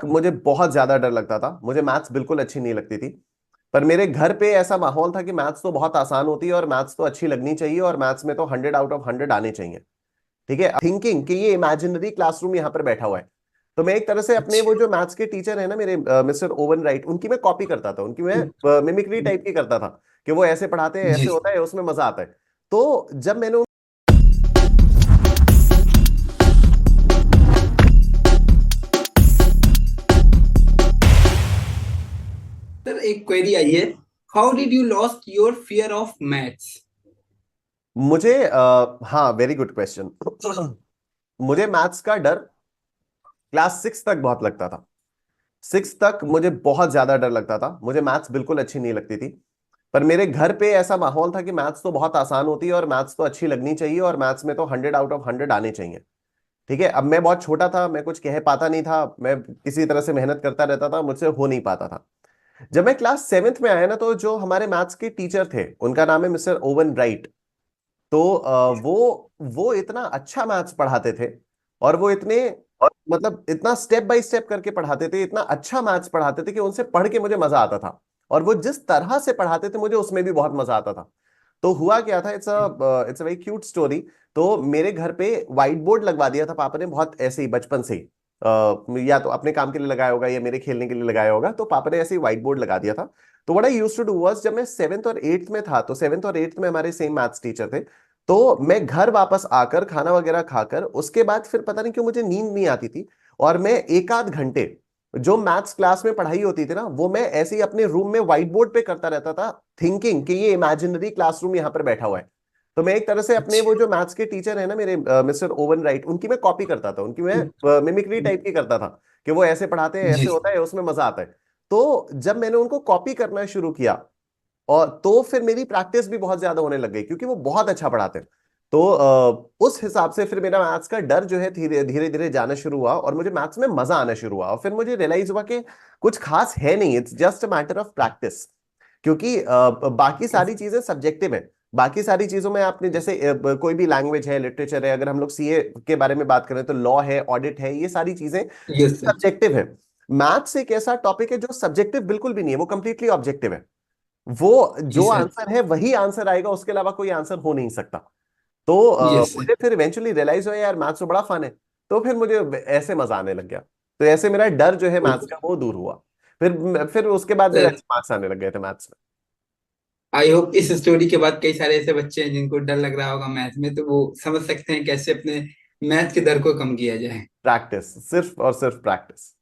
मुझे बहुत ज्यादा डर लगता था, मुझे मैथ्स बिल्कुल अच्छी नहीं लगती थी। पर मेरे घर पे ऐसा माहौल था कि मैथ्स तो बहुत आसान होती है और मैथ्स तो अच्छी लगनी चाहिए और मैथ्स में तो 100 आउट ऑफ 100 आने चाहिए। ठीक है, थिंकिंग कि ये इमेजिनरी क्लासरूम यहाँ पर बैठा हुआ है। तो मैं एक तरह से अपने वो अच्छा। जो मैथ्स के टीचर है ना मेरे, मिस्टर ओवन राइट, उनकी मैं कॉपी करता था, उनकी मैं मिमिक्री टाइप की करता था कि वो ऐसे पढ़ाते हैं, जी। ऐसे होता है, उसमें मजा आता है। तो जब मैंने सर एक क्वेरी आई है, how did you lost your fear of maths? मुझे हाँ, वेरी गुड क्वेश्चन। मुझे मैथ्स का डर क्लास 6 तक बहुत लगता था। 6 तक मुझे बहुत ज्यादा डर लगता था, मुझे मैथ्स बिल्कुल अच्छी नहीं लगती थी। पर मेरे घर पे ऐसा माहौल था कि मैथ्स तो बहुत आसान होती है और मैथ्स तो अच्छी लगनी चाहिए और मैथ्स में तो 100 आउट ऑफ 100 आने चाहिए। ठीक है, अब मैं बहुत छोटा था, मैं कुछ कह पाता नहीं था, मैं किसी तरह से मेहनत करता रहता था, मुझसे हो नहीं पाता था। जब मैं क्लास 7th में आया ना, तो जो हमारे मैथ्स के टीचर थे उनका नाम है मिस्टर ओवन राइट। तो वो इतना अच्छा मैथ्स पढ़ाते थे और वो इतने, मतलब इतना स्टेप बाय स्टेप करके पढ़ाते थे, इतना अच्छा मैथ्स पढ़ाते थे कि उनसे पढ़ के मुझे मजा आता था। और वो जिस तरह से पढ़ाते थे मुझे उसमें भी बहुत मजा आता था। तो हुआ क्या था, it's a very cute story. तो मेरे घर पे व्हाइट बोर्ड लगवा दिया था पापा ने, बहुत ऐसे ही बचपन से ही। या तो अपने काम के लिए लगाया होगा या मेरे खेलने के लिए लगाया होगा, तो पापा ने ऐसे ही व्हाइट बोर्ड लगा दिया था। तो what I used to do was, जब मैं 7th और 8th में था, तो 7th और 8th में हमारे सेम मैथ्स टीचर थे। तो मैं घर वापस आकर खाना वगैरह खाकर उसके बाद फिर पता नहीं क्यों मुझे नींद नहीं आती थी, और मैं एक आध घंटे जो मैथ्स क्लास में पढ़ाई होती थी ना, वो मैं ऐसे ही अपने रूम में व्हाइट बोर्ड पे करता रहता था, थिंकिंग कि ये इमेजिनरी क्लासरूम यहाँ पर बैठा हुआ है। तो मैं एक तरह से अपने वो अच्छा। जो मैथ्स के टीचर है ना मेरे, मिस्टर ओवन राइट, उनकी मैं कॉपी करता था, उनकी मैं मिमिक्री टाइप की करता था कि वो ऐसे पढ़ाते हैं, जी। ऐसे होता है, उसमें मजा आता है। तो जब मैंने उनको कॉपी करना शुरू किया, और तो फिर मेरी प्रैक्टिस भी बहुत ज्यादा होने लग गई क्योंकि वो बहुत अच्छा पढ़ाते हैं। तो उस हिसाब से फिर मेरा मैथ्स का डर जो है धीरे धीरे धीरे जाना शुरू हुआ और मुझे मैथ्स में मजा आना शुरू हुआ, और फिर मुझे रियलाइज हुआ कि कुछ खास है नहीं, it's just a matter of practice. क्योंकि बाकी सारी चीजें सब्जेक्टिव है। बाकी सारी चीजों में आपने जैसे कोई भी लैंग्वेज है, लिटरेचर है, अगर हम लोग सीए के बारे में बात करें तो लॉ है, ऑडिट है, ये सारी चीजें यस सर। सब्जेक्टिव है। मैथ्स एक ऐसा टॉपिक है जो सब्जेक्टिव बिल्कुल भी नहीं है, वो कंप्लीटली ऑब्जेक्टिव है। वो जी जो सर। आंसर है वही आंसर आएगा, उसके अलावा कोई आंसर हो नहीं सकता। तो यस सर। मुझे फिर इवेंचुअली रियलाइज हुआ यार मैथ्स तो बड़ा फन है। तो फिर मुझे ऐसे मजा आने लग गया। तो ऐसे मेरा डर जो है मैथ्स का वो दूर हुआ। फिर उसके बाद मेरे सर अच्छे मार्क्स आने लग गए थे मैथ्स में। आई होप इस स्टोरी के बाद कई सारे ऐसे बच्चे हैं जिनको डर लग रहा होगा मैथ में, तो वो समझ सकते हैं कैसे अपने मैथ के डर को कम किया जाए। प्रैक्टिस, सिर्फ और सिर्फ प्रैक्टिस।